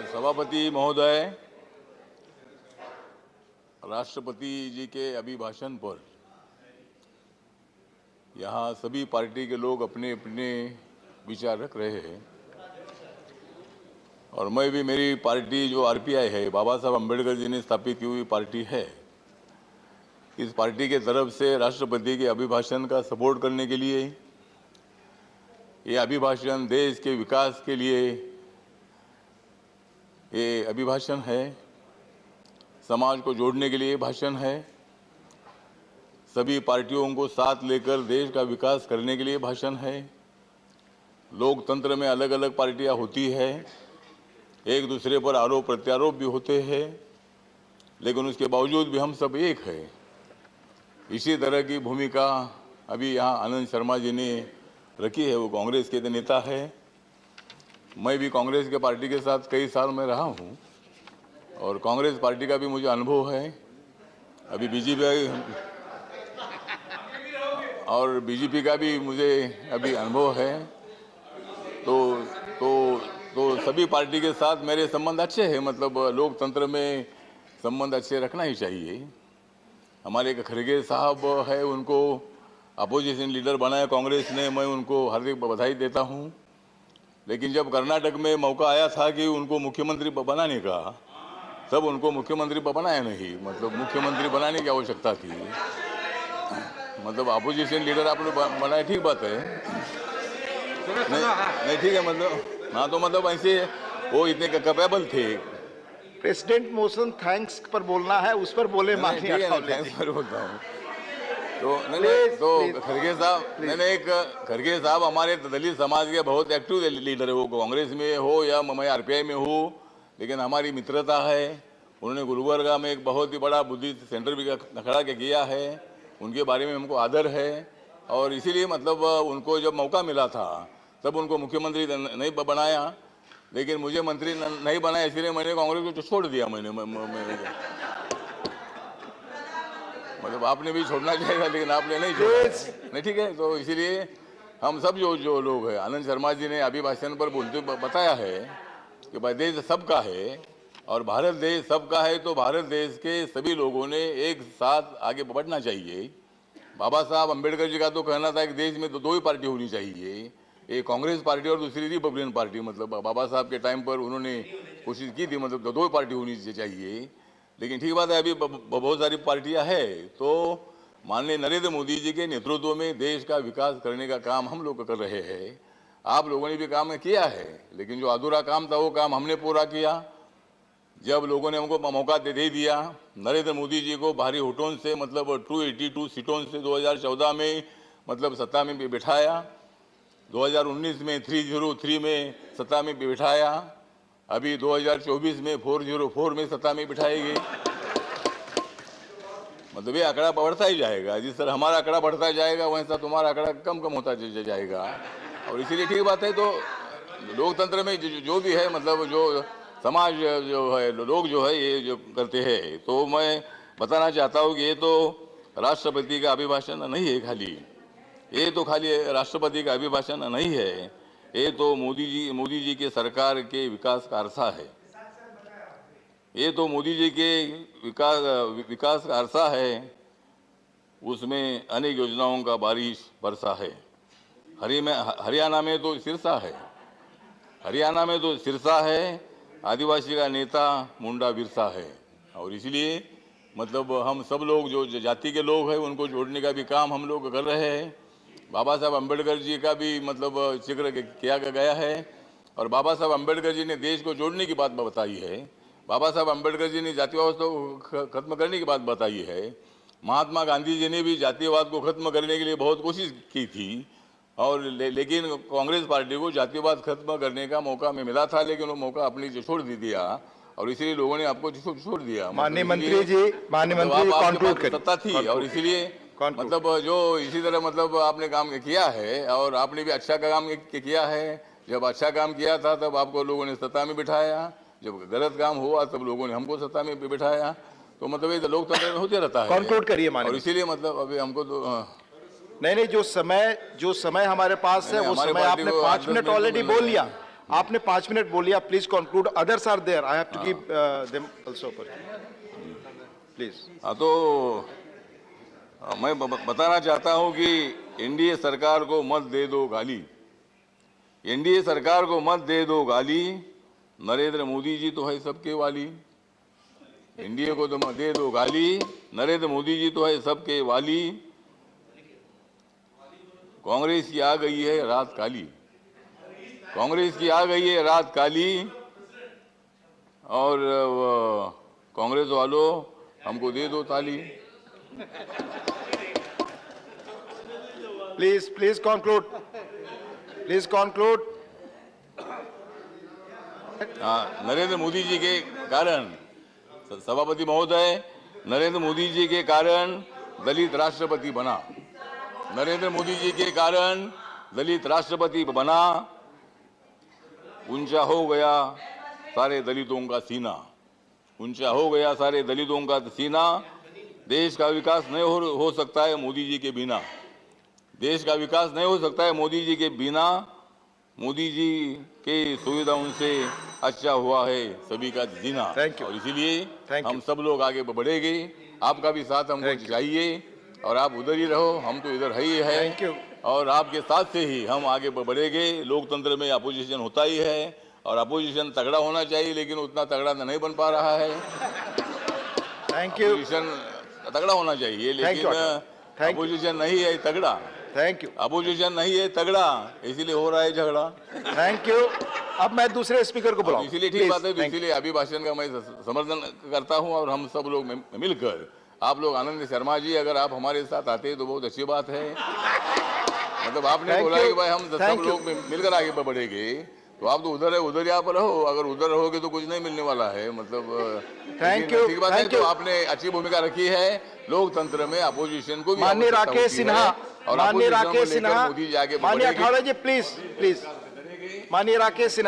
सभापति महोदय, राष्ट्रपति जी के अभिभाषण पर यहाँ सभी पार्टी के लोग अपने अपने विचार रख रहे हैं और मैं भी, मेरी पार्टी जो आरपीआई है, बाबा साहब अम्बेडकर जी ने स्थापित की हुई पार्टी है, इस पार्टी के तरफ से राष्ट्रपति के अभिभाषण का सपोर्ट करने के लिए, ये अभिभाषण देश के विकास के लिए ये अभिभाषण है, समाज को जोड़ने के लिए भाषण है, सभी पार्टियों को साथ लेकर देश का विकास करने के लिए भाषण है। लोकतंत्र में अलग अलग पार्टियां होती है, एक दूसरे पर आरोप प्रत्यारोप भी होते हैं, लेकिन उसके बावजूद भी हम सब एक है। इसी तरह की भूमिका अभी यहाँ आनंद शर्मा जी ने रखी है, वो कांग्रेस के नेता है। मैं भी कांग्रेस के पार्टी के साथ कई साल में रहा हूँ और कांग्रेस पार्टी का भी मुझे अनुभव है। अभी बीजेपी का भी मुझे अभी अनुभव है। तो सभी पार्टी के साथ मेरे संबंध अच्छे हैं। मतलब लोकतंत्र में संबंध अच्छे रखना ही चाहिए। हमारे एक खड़गे साहब है, उनको अपोजिशन लीडर बनाया कांग्रेस ने, मैं उनको हार्दिक बधाई देता हूँ। लेकिन जब कर्नाटक में मौका आया था कि उनको मुख्यमंत्री बनाने का, तब उनको मुख्यमंत्री बनाया नहीं। मतलब मुख्यमंत्री बनाने की आवश्यकता थी। मतलब अपोजिशन लीडर आपने बनाया, ठीक बात है, नहीं ठीक है। मतलब हाँ, तो मतलब ऐसे वो इतने कैपेबल थे। प्रेसिडेंट मोशन थैंक्स पर बोलना है, उस पर बोले। थैंक्स पर बोलता हूँ। तो तो खड़गे साहब हमारे दलित समाज के बहुत एक्टिव लीडर है। वो कांग्रेस में हो या मैं आरपीआई में हूँ, लेकिन हमारी मित्रता है। उन्होंने गुलबर्गा में एक बहुत ही बड़ा बुद्धिस्ट सेंटर भी खड़ा किया है। उनके बारे में हमको आदर है और इसीलिए मतलब उनको जब मौका मिला था तब उनको मुख्यमंत्री नहीं बनाया, लेकिन मुझे मंत्री नहीं बनाया, इसलिए मैंने कांग्रेस को छोड़ दिया। मतलब आपने भी छोड़ना चाहिए, लेकिन आपने नहीं छोड़ा। नहीं ठीक है। तो इसीलिए हम सब जो लोग हैं, आनंद शर्मा जी ने अभिभाषण पर बोलते बताया है कि भाई देश सबका है और भारत देश सबका है, तो भारत देश के सभी लोगों ने एक साथ आगे बढ़ना चाहिए। बाबा साहब अम्बेडकर जी का तो कहना था कि देश में दो ही पार्टी होनी चाहिए, एक कांग्रेस पार्टी और दूसरी रिपब्लिकन पार्टी। मतलब बाबा साहब के टाइम पर उन्होंने कोशिश की थी, मतलब दो ही पार्टी होनी चाहिए। लेकिन ठीक बात है, अभी बहुत सारी पार्टियां हैं। तो माननीय नरेंद्र मोदी जी के नेतृत्व में देश का विकास करने का काम हम लोग कर रहे हैं। आप लोगों ने भी काम किया है, लेकिन जो अधूरा काम था वो काम हमने पूरा किया। जब लोगों ने हमको मौका दे दिया, नरेंद्र मोदी जी को भारी वोटों से, मतलब 282 सीटों से 2014 में मतलब सत्ता में बिठाया, 2019 में 303 में सत्ता में बिठाया, अभी 2024 में 404 में सत्ता में बिठाएगी। मतलब ये आंकड़ा बढ़ता ही जाएगा। जिस तरह हमारा आंकड़ा बढ़ता जाएगा, वैसा तुम्हारा आंकड़ा कम होता जाएगा। और इसीलिए ठीक बात है। तो लोकतंत्र में जो भी है, मतलब जो समाज जो है, लोग जो है, ये जो करते हैं, तो मैं बताना चाहता हूँ कि ये तो राष्ट्रपति का अभिभाषण नहीं है खाली, ये तो खाली राष्ट्रपति का अभिभाषण नहीं है, ये तो मोदी जी के सरकार के विकास का अरसा है। ये तो मोदी जी के विकास का अरसा है। उसमें अनेक योजनाओं का बारिश बरसा है। हरियाणा में तो सिरसा है, आदिवासी का नेता मुंडा बिरसा है। और इसलिए मतलब हम सब लोग जो जाति के लोग हैं, उनको जोड़ने का भी काम हम लोग कर रहे हैं। बाबा साहब अम्बेडकर जी का भी मतलब जिक्र किया गया है और बाबा साहब अम्बेडकर जी ने देश को जोड़ने की बात बताई है। बाबा साहब अम्बेडकर जी ने जातिवाद को खत्म करने की बात बताई है। महात्मा गांधी जी ने भी जातिवाद को खत्म करने के लिए बहुत कोशिश की थी और लेकिन कांग्रेस पार्टी को जातिवाद खत्म करने का मौका मिला था, लेकिन वो मौका अपनी छोड़ दिया और इसीलिए लोगों ने आपको छोड़ दिया। माननीय मंत्री जी, सत्ता थी और इसीलिए मतलब जो इसी तरह मतलब आपने काम किया है और आपने भी अच्छा काम किया है। जब अच्छा काम किया था तब आपको लोगों ने सत्ता में बिठाया, जब गलत काम हुआ तब लोगों ने हमको सत्ता में बिठाया। तो मतलब ये लोकतंत्र में होते रहता है। कंक्लूड करिए माननीय। और इसीलिए मतलब अभी हमको तो नहीं, जो समय हमारे पास है, वो समय आपने 5 मिनट ऑलरेडी बोल लिया। आपने 5 मिनट बोलिया, please conclude, others are there, I have to give them also please. हाँ, तो मैं बताना चाहता हूं कि एनडीए सरकार को मत दे दो गाली, एनडीए सरकार को मत दे दो गाली, नरेंद्र मोदी जी तो है सबके वाली। एनडीए को तो मत दे दो गाली, नरेंद्र मोदी जी तो है सबके वाली। कांग्रेस की आ गई है रात काली, कांग्रेस की आ गई है रात काली, और कांग्रेस वालों हमको दे दो ताली। Please please conclude, please conclude. Narendra Modi ji के कारण, सभापति महोदय, नरेंद्र मोदी जी के कारण दलित राष्ट्रपति बना, नरेंद्र मोदी जी के कारण दलित राष्ट्रपति बना। ऊंचा हो गया सारे दलितों का सीना, ऊंचा हो गया सारे दलितों का सीना। देश का विकास नहीं हो सकता है मोदी जी के बिना, देश का विकास नहीं हो सकता है मोदी जी के बिना। मोदी जी के सुविधाओं से अच्छा हुआ है सभी का जीना, और इसीलिए हम सब लोग आगे बढ़ेंगे। आपका भी साथ हमको चाहिए, और आप उधर ही रहो, हम तो इधर है ही है, और आपके साथ से ही हम आगे बढ़ेंगे। लोकतंत्र में अपोजिशन होता ही है, और अपोजिशन तगड़ा होना चाहिए, लेकिन उतना तगड़ा नहीं बन पा रहा है। अपोजिशन तगड़ा होना चाहिए, लेकिन अपोजिशन नहीं है तगड़ा। Thank you. अपोजिशन नहीं है तगड़ा, इसीलिए हो रहा है झगड़ा। Thank you. अब मैं दूसरे स्पीकर को बुलाऊं। इसीलिए ठीक बात है, तो इसीलिए अभिभाषण का मैं समर्थन करता हूं, और हम सब लोग मिलकर, आप लोग, आनंद शर्मा जी अगर आप हमारे साथ आते तो बहुत अच्छी बात है। मतलब आपने बोला कि भाई हम सब लोग मिलकर आगे बढ़ेंगे, तो आप तो उधर है, उधर ही आप रहो। अगर उधर रहोगे तो कुछ नहीं मिलने वाला है। मतलब थैंक यू, ठीक बात है। तो आपने अच्छी भूमिका रखी है लोकतंत्र में, अपोजिशन को भी। माननीय राकेश सिन्हा, और माननीय राकेश सिन्हा, मोदी जी आगे माननीय अठावले जी, प्लीज प्लीज, माननीय राकेश सिन्हा।